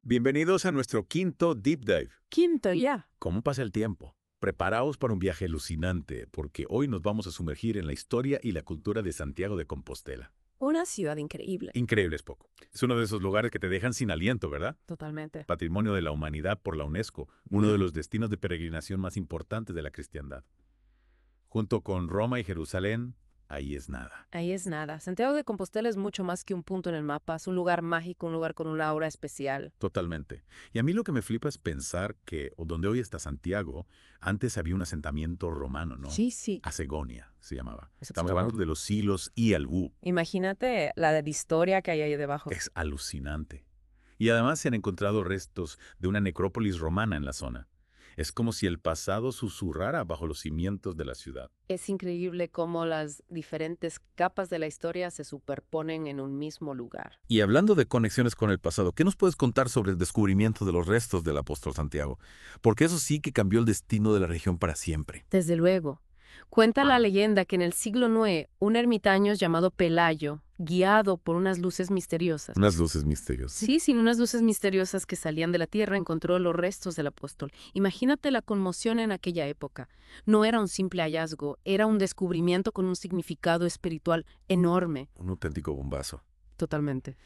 Bienvenidos a nuestro quinto Deep Dive. Quinto ya. ¿Cómo pasa el tiempo? Preparaos para un viaje alucinante, porque hoy nos vamos a sumergir en la historia y la cultura de Santiago de Compostela. Una ciudad increíble. Increíble es poco. Es uno de esos lugares que te dejan sin aliento, ¿verdad? Totalmente. Patrimonio de la Humanidad por la UNESCO, uno de los destinos de peregrinación más importantes de la cristiandad. Junto con Roma y Jerusalén, ahí es nada. Ahí es nada. Santiago de Compostela es mucho más que un punto en el mapa. Es un lugar mágico, un lugar con una aura especial. Totalmente. Y a mí lo que me flipa es pensar que, o donde hoy está Santiago, antes había un asentamiento romano, ¿no? Sí. Asegonia se llamaba. Es Estamos hablando de los Silos y Albú. Imagínate la de historia que hay ahí debajo. Es alucinante. Y además se han encontrado restos de una necrópolis romana en la zona. Es como si el pasado susurrara bajo los cimientos de la ciudad. Es increíble cómo las diferentes capas de la historia se superponen en un mismo lugar. Y hablando de conexiones con el pasado, ¿qué nos puedes contar sobre el descubrimiento de los restos del apóstol Santiago? Porque eso sí que cambió el destino de la región para siempre. Desde luego. Cuenta la leyenda que en el siglo IX, un ermitaño llamado Pelayo, guiado por unas luces misteriosas. Unas luces misteriosas. Sí, unas luces misteriosas que salían de la tierra, encontró los restos del apóstol. Imagínate la conmoción en aquella época. No era un simple hallazgo, era un descubrimiento con un significado espiritual enorme. Un auténtico bombazo. Totalmente.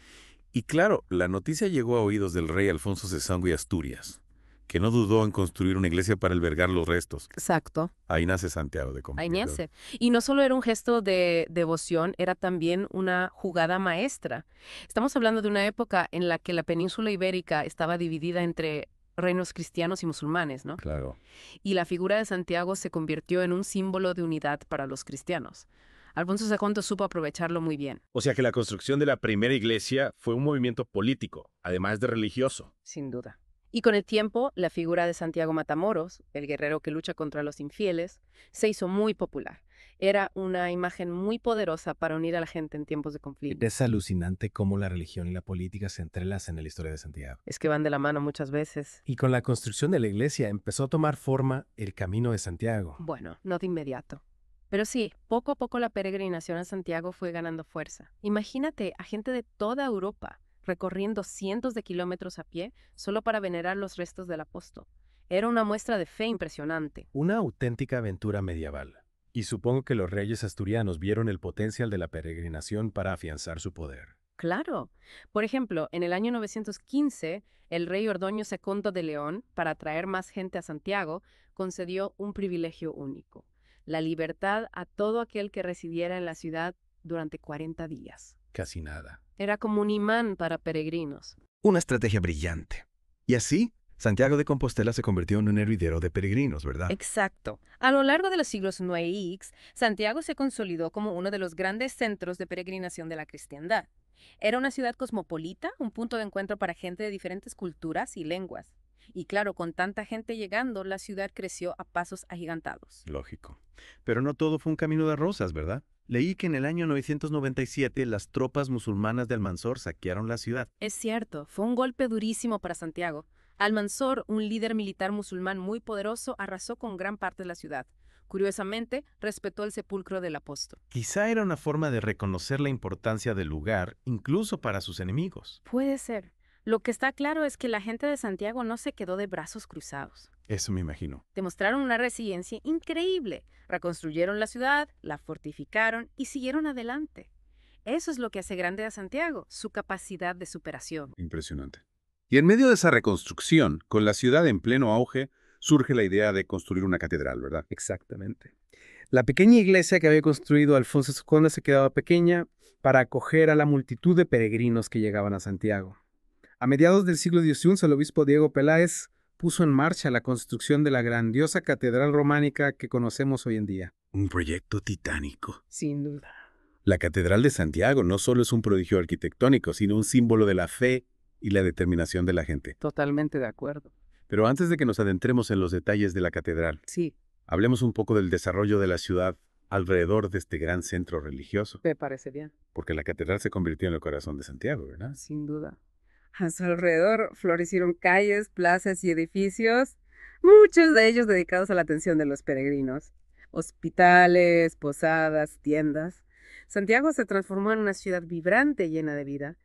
Y claro, la noticia llegó a oídos del rey Alfonso II y Asturias, que no dudó en construir una iglesia para albergar los restos. Exacto. Ahí nace Santiago de Compostela. Añese. Y no solo era un gesto de devoción, era también una jugada maestra. Estamos hablando de una época en la que la península ibérica estaba dividida entre reinos cristianos y musulmanes, ¿no? Claro. Y la figura de Santiago se convirtió en un símbolo de unidad para los cristianos. Alfonso II supo aprovecharlo muy bien. O sea que la construcción de la primera iglesia fue un movimiento político, además de religioso. Sin duda. Y con el tiempo, la figura de Santiago Matamoros, el guerrero que lucha contra los infieles, se hizo muy popular. Era una imagen muy poderosa para unir a la gente en tiempos de conflicto. Es alucinante cómo la religión y la política se entrelazan en la historia de Santiago. Es que van de la mano muchas veces. Y con la construcción de la iglesia empezó a tomar forma el Camino de Santiago. Bueno, no de inmediato. Pero sí, poco a poco la peregrinación a Santiago fue ganando fuerza. Imagínate a gente de toda Europa recorriendo cientos de kilómetros a pie solo para venerar los restos del apóstol. Era una muestra de fe impresionante. Una auténtica aventura medieval. Y supongo que los reyes asturianos vieron el potencial de la peregrinación para afianzar su poder. Claro. Por ejemplo, en el año 915, el rey Ordoño II de León, para atraer más gente a Santiago, concedió un privilegio único: la libertad a todo aquel que residiera en la ciudad durante 40 días. Casi nada. Era como un imán para peregrinos. Una estrategia brillante. Y así, Santiago de Compostela se convirtió en un hervidero de peregrinos, ¿verdad? Exacto. A lo largo de los siglos IX y X, Santiago se consolidó como uno de los grandes centros de peregrinación de la cristiandad. Era una ciudad cosmopolita, un punto de encuentro para gente de diferentes culturas y lenguas. Y claro, con tanta gente llegando, la ciudad creció a pasos agigantados. Lógico. Pero no todo fue un camino de rosas, ¿verdad? Leí que en el año 997 las tropas musulmanas de Almanzor saquearon la ciudad. Es cierto, fue un golpe durísimo para Santiago. Almanzor, un líder militar musulmán muy poderoso, arrasó con gran parte de la ciudad. Curiosamente, respetó el sepulcro del apóstol. Quizá era una forma de reconocer la importancia del lugar, incluso para sus enemigos. Puede ser. Lo que está claro es que la gente de Santiago no se quedó de brazos cruzados. Eso me imagino. Demostraron una resiliencia increíble. Reconstruyeron la ciudad, la fortificaron y siguieron adelante. Eso es lo que hace grande a Santiago, su capacidad de superación. Impresionante. Y en medio de esa reconstrucción, con la ciudad en pleno auge, surge la idea de construir una catedral, ¿verdad? Exactamente. La pequeña iglesia que había construido Alfonso II se quedaba pequeña para acoger a la multitud de peregrinos que llegaban a Santiago. A mediados del siglo XI, el obispo Diego Peláez puso en marcha la construcción de la grandiosa catedral románica que conocemos hoy en día. Un proyecto titánico. Sin duda. La Catedral de Santiago no solo es un prodigio arquitectónico, sino un símbolo de la fe y la determinación de la gente. Totalmente de acuerdo. Pero antes de que nos adentremos en los detalles de la catedral, Sí, hablemos un poco del desarrollo de la ciudad alrededor de este gran centro religioso, me parece bien. porque la catedral se convirtió en el corazón de Santiago, ¿verdad? Sin duda. A su alrededor florecieron calles, plazas y edificios, muchos de ellos dedicados a la atención de los peregrinos. Hospitales, posadas, tiendas. Santiago se transformó en una ciudad vibrante y llena de vida.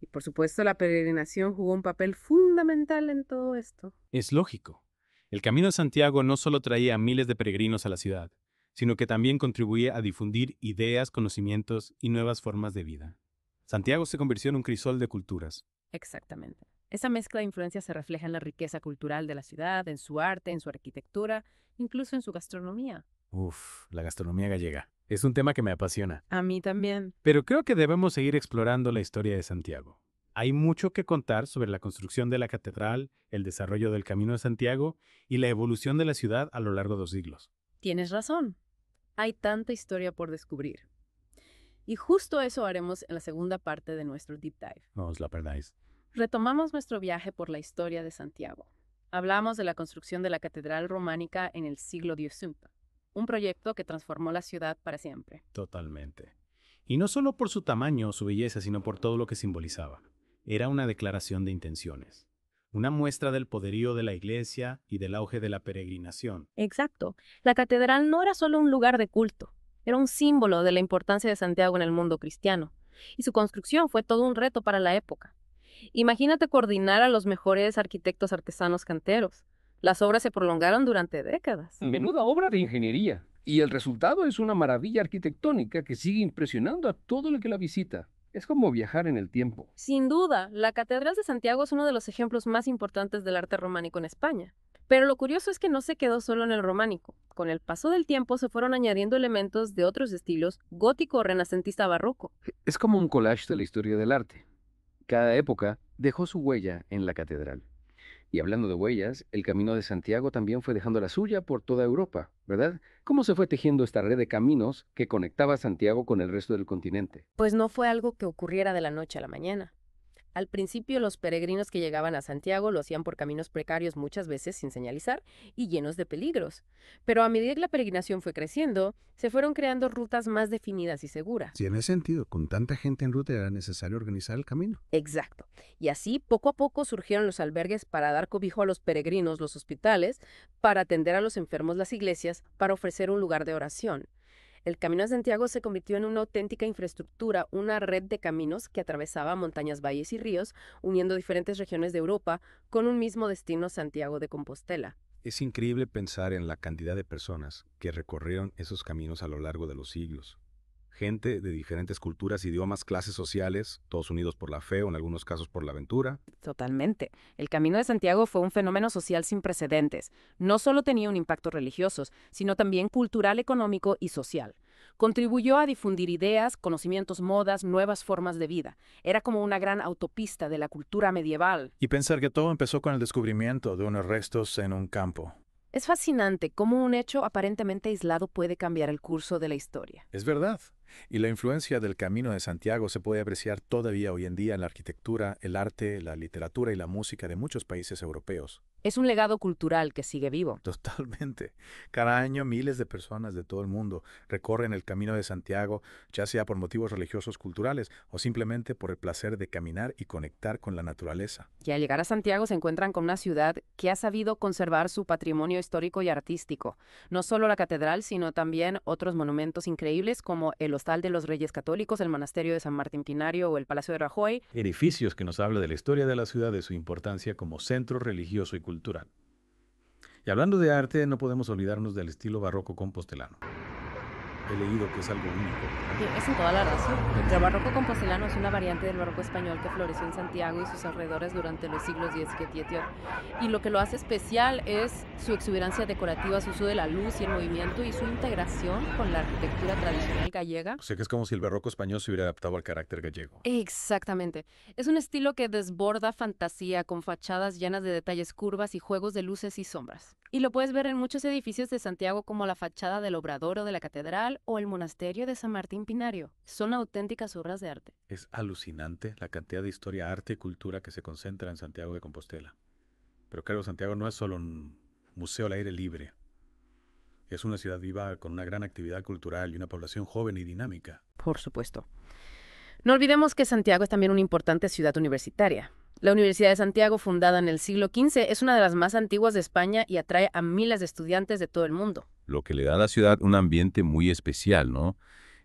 Y por supuesto, la peregrinación jugó un papel fundamental en todo esto. Es lógico. El Camino de Santiago no solo traía a miles de peregrinos a la ciudad, sino que también contribuía a difundir ideas, conocimientos y nuevas formas de vida. Santiago se convirtió en un crisol de culturas. Exactamente. Esa mezcla de influencias se refleja en la riqueza cultural de la ciudad, en su arte, en su arquitectura, incluso en su gastronomía. Uf, la gastronomía gallega. Es un tema que me apasiona. A mí también. Pero creo que debemos seguir explorando la historia de Santiago. Hay mucho que contar sobre la construcción de la catedral, el desarrollo del Camino de Santiago y la evolución de la ciudad a lo largo de los siglos. Tienes razón. Hay tanta historia por descubrir. Y justo eso haremos en la segunda parte de nuestro Deep Dive. No os la perdáis. Retomamos nuestro viaje por la historia de Santiago. Hablamos de la construcción de la catedral románica en el siglo XIX, un proyecto que transformó la ciudad para siempre. Totalmente. Y no solo por su tamaño o su belleza, sino por todo lo que simbolizaba. Era una declaración de intenciones. Una muestra del poderío de la iglesia y del auge de la peregrinación. Exacto. La catedral no era solo un lugar de culto, era un símbolo de la importancia de Santiago en el mundo cristiano. Y su construcción fue todo un reto para la época. Imagínate coordinar a los mejores arquitectos artesanos canteros. Las obras se prolongaron durante décadas. Menuda obra de ingeniería. Y el resultado es una maravilla arquitectónica que sigue impresionando a todo el que la visita. Es como viajar en el tiempo. Sin duda, la Catedral de Santiago es uno de los ejemplos más importantes del arte románico en España. Pero lo curioso es que no se quedó solo en el románico. Con el paso del tiempo se fueron añadiendo elementos de otros estilos, gótico, renacentista, barroco. Es como un collage de la historia del arte. Cada época dejó su huella en la catedral. Y hablando de huellas, el Camino de Santiago también fue dejando la suya por toda Europa, ¿verdad? ¿Cómo se fue tejiendo esta red de caminos que conectaba Santiago con el resto del continente? Pues no fue algo que ocurriera de la noche a la mañana. Al principio, los peregrinos que llegaban a Santiago lo hacían por caminos precarios, muchas veces sin señalizar y llenos de peligros. Pero a medida que la peregrinación fue creciendo, se fueron creando rutas más definidas y seguras. Tiene sentido, con tanta gente en ruta era necesario organizar el camino. Exacto. Y así, poco a poco, surgieron los albergues para dar cobijo a los peregrinos, los hospitales, para atender a los enfermos las iglesias, para ofrecer un lugar de oración. El Camino de Santiago se convirtió en una auténtica infraestructura, una red de caminos que atravesaba montañas, valles y ríos, uniendo diferentes regiones de Europa con un mismo destino, Santiago de Compostela. Es increíble pensar en la cantidad de personas que recorrieron esos caminos a lo largo de los siglos. Gente de diferentes culturas, idiomas, clases sociales, todos unidos por la fe o en algunos casos por la aventura. Totalmente. El Camino de Santiago fue un fenómeno social sin precedentes. No solo tenía un impacto religioso, sino también cultural, económico y social. Contribuyó a difundir ideas, conocimientos, modas, nuevas formas de vida. Era como una gran autopista de la cultura medieval. Y pensar que todo empezó con el descubrimiento de unos restos en un campo. Es fascinante cómo un hecho aparentemente aislado puede cambiar el curso de la historia. Es verdad. Y la influencia del Camino de Santiago se puede apreciar todavía hoy en día en la arquitectura, el arte, la literatura y la música de muchos países europeos. Es un legado cultural que sigue vivo. Totalmente. Cada año miles de personas de todo el mundo recorren el Camino de Santiago, ya sea por motivos religiosos, culturales o simplemente por el placer de caminar y conectar con la naturaleza. Y al llegar a Santiago se encuentran con una ciudad que ha sabido conservar su patrimonio histórico y artístico. No solo la catedral, sino también otros monumentos increíbles como el Hostal de los Reyes Católicos, el Monasterio de San Martín Pinario o el Palacio de Rajoy. Edificios que nos habla de la historia de la ciudad, de su importancia como centro religioso y cultural. Y hablando de arte, no podemos olvidarnos del estilo barroco compostelano. He leído que es algo único. Es en toda la razón. El barroco compostelano es una variante del barroco español que floreció en Santiago y sus alrededores durante los siglos X y XVII. Y lo que lo hace especial es su exuberancia decorativa, su uso de la luz y el movimiento y su integración con la arquitectura tradicional gallega. O sea que es como si el barroco español se hubiera adaptado al carácter gallego. Exactamente. Es un estilo que desborda fantasía con fachadas llenas de detalles curvas y juegos de luces y sombras. Y lo puedes ver en muchos edificios de Santiago como la fachada del Obrador o de la Catedral o el Monasterio de San Martín Pinario. Son auténticas obras de arte. Es alucinante la cantidad de historia, arte y cultura que se concentra en Santiago de Compostela. Pero claro, Santiago no es solo un museo al aire libre. Es una ciudad viva con una gran actividad cultural y una población joven y dinámica. Por supuesto. No olvidemos que Santiago es también una importante ciudad universitaria. La Universidad de Santiago, fundada en el siglo XV, es una de las más antiguas de España y atrae a miles de estudiantes de todo el mundo. Lo que le da a la ciudad un ambiente muy especial, ¿no?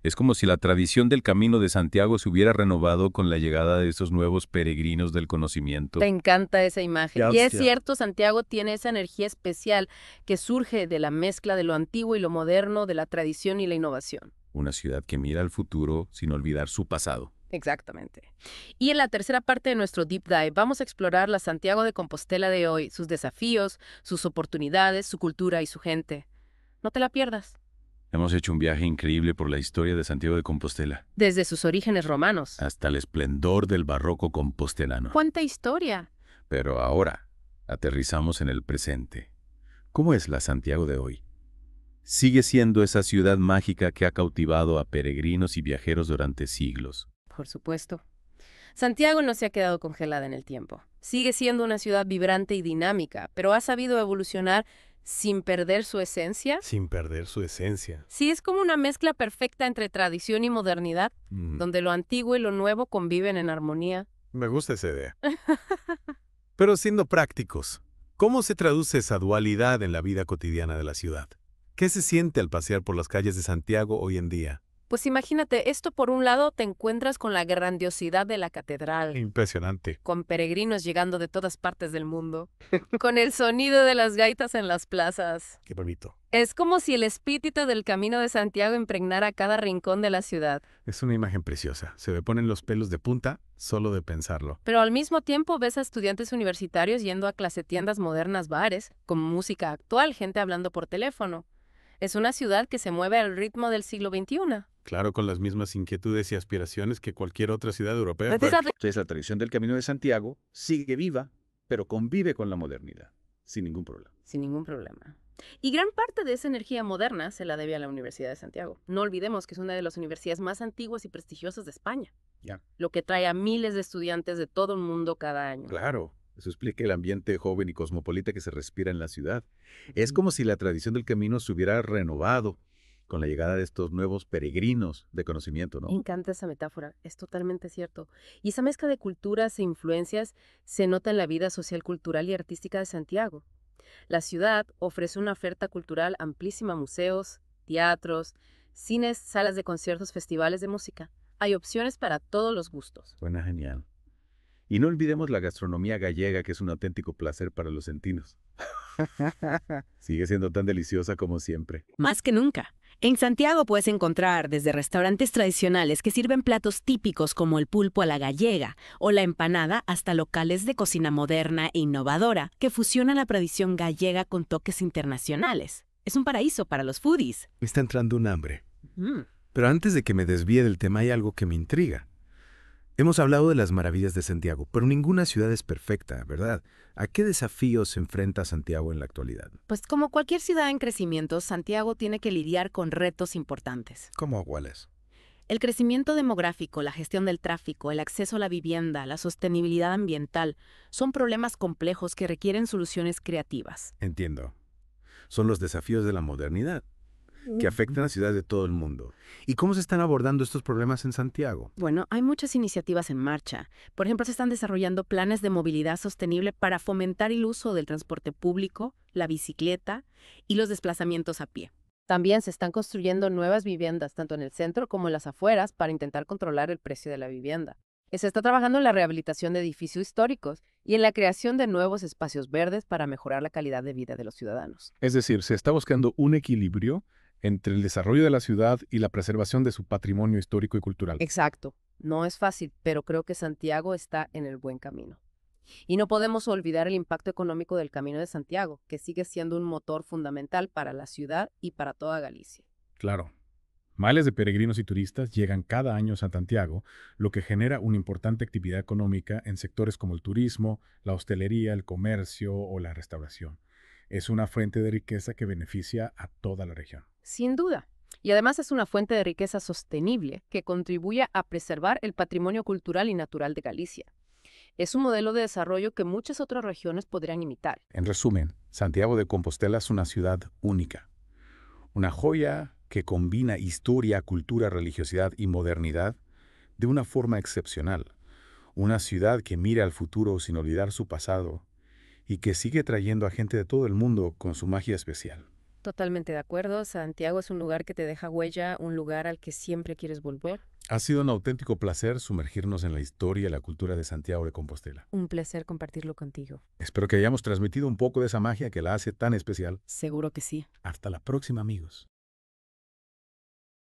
Es como si la tradición del Camino de Santiago se hubiera renovado con la llegada de esos nuevos peregrinos del conocimiento. Te encanta esa imagen. Ya, Y es hostia. cierto, Santiago tiene esa energía especial que surge de la mezcla de lo antiguo y lo moderno, de la tradición y la innovación. Una ciudad que mira al futuro sin olvidar su pasado. Exactamente. Y en la tercera parte de nuestro Deep Dive vamos a explorar la Santiago de Compostela de hoy, sus desafíos, sus oportunidades, su cultura y su gente. No te la pierdas. Hemos hecho un viaje increíble por la historia de Santiago de Compostela, Desde sus orígenes romanos. hasta el esplendor del barroco compostelano. ¡Cuánta historia! Pero ahora, aterrizamos en el presente. ¿Cómo es la Santiago de hoy? Sigue siendo esa ciudad mágica que ha cautivado a peregrinos y viajeros durante siglos. Por supuesto. Santiago no se ha quedado congelada en el tiempo. Sigue siendo una ciudad vibrante y dinámica, pero ha sabido evolucionar sin perder su esencia. Sin perder su esencia. Sí, es como una mezcla perfecta entre tradición y modernidad, donde lo antiguo y lo nuevo conviven en armonía. Me gusta esa idea. Pero siendo prácticos, ¿cómo se traduce esa dualidad en la vida cotidiana de la ciudad? ¿Qué se siente al pasear por las calles de Santiago hoy en día? Pues imagínate, esto por un lado te encuentras con la grandiosidad de la catedral, Impresionante. con peregrinos llegando de todas partes del mundo, con el sonido de las gaitas en las plazas. Qué bonito. Es como si el espíritu del Camino de Santiago impregnara cada rincón de la ciudad. Es una imagen preciosa. Se me ponen los pelos de punta solo de pensarlo. Pero al mismo tiempo ves a estudiantes universitarios yendo a clasetiendas modernas, bares, con música actual, gente hablando por teléfono. Es una ciudad que se mueve al ritmo del siglo XXI. Claro, con las mismas inquietudes y aspiraciones que cualquier otra ciudad europea. Entonces la tradición del Camino de Santiago sigue viva, pero convive con la modernidad, sin ningún problema. Sin ningún problema. Y gran parte de esa energía moderna se la debe a la Universidad de Santiago. No olvidemos que es una de las universidades más antiguas y prestigiosas de España, Ya. lo que trae a miles de estudiantes de todo el mundo cada año. Claro, eso explica el ambiente joven y cosmopolita que se respira en la ciudad. Es como si la tradición del camino se hubiera renovado con la llegada de estos nuevos peregrinos de conocimiento, ¿no? Me encanta esa metáfora, es totalmente cierto. Y esa mezcla de culturas e influencias se nota en la vida social, cultural y artística de Santiago. La ciudad ofrece una oferta cultural amplísima: museos, teatros, cines, salas de conciertos, festivales de música. Hay opciones para todos los gustos. Suena genial. Y no olvidemos la gastronomía gallega, que es un auténtico placer para los sentinos. Sigue siendo tan deliciosa como siempre. Más que nunca. En Santiago puedes encontrar desde restaurantes tradicionales que sirven platos típicos como el pulpo a la gallega o la empanada hasta locales de cocina moderna e innovadora que fusionan la tradición gallega con toques internacionales. Es un paraíso para los foodies. Me está entrando un hambre. Mm. Pero antes de que me desvíe del tema, hay algo que me intriga. Hemos hablado de las maravillas de Santiago, pero ninguna ciudad es perfecta, ¿verdad? ¿A qué desafíos se enfrenta Santiago en la actualidad? Pues como cualquier ciudad en crecimiento, Santiago tiene que lidiar con retos importantes. ¿Cómo cuáles? El crecimiento demográfico, la gestión del tráfico, el acceso a la vivienda, la sostenibilidad ambiental, son problemas complejos que requieren soluciones creativas. Entiendo. Son los desafíos de la modernidad, que afectan a ciudades de todo el mundo. ¿Y cómo se están abordando estos problemas en Santiago? Bueno, hay muchas iniciativas en marcha. Por ejemplo, se están desarrollando planes de movilidad sostenible para fomentar el uso del transporte público, la bicicleta y los desplazamientos a pie. También se están construyendo nuevas viviendas, tanto en el centro como en las afueras, para intentar controlar el precio de la vivienda. Se está trabajando en la rehabilitación de edificios históricos y en la creación de nuevos espacios verdes para mejorar la calidad de vida de los ciudadanos. Es decir, se está buscando un equilibrio entre el desarrollo de la ciudad y la preservación de su patrimonio histórico y cultural. Exacto. No es fácil, pero creo que Santiago está en el buen camino. Y no podemos olvidar el impacto económico del Camino de Santiago, que sigue siendo un motor fundamental para la ciudad y para toda Galicia. Claro. Miles de peregrinos y turistas llegan cada año a Santiago, lo que genera una importante actividad económica en sectores como el turismo, la hostelería, el comercio o la restauración. Es una fuente de riqueza que beneficia a toda la región. Sin duda. Y además es una fuente de riqueza sostenible que contribuye a preservar el patrimonio cultural y natural de Galicia. Es un modelo de desarrollo que muchas otras regiones podrían imitar. En resumen, Santiago de Compostela es una ciudad única. Una joya que combina historia, cultura, religiosidad y modernidad de una forma excepcional. Una ciudad que mira al futuro sin olvidar su pasado y que sigue trayendo a gente de todo el mundo con su magia especial. Totalmente de acuerdo. Santiago es un lugar que te deja huella, un lugar al que siempre quieres volver. Ha sido un auténtico placer sumergirnos en la historia y la cultura de Santiago de Compostela. Un placer compartirlo contigo. Espero que hayamos transmitido un poco de esa magia que la hace tan especial. Seguro que sí. Hasta la próxima, amigos.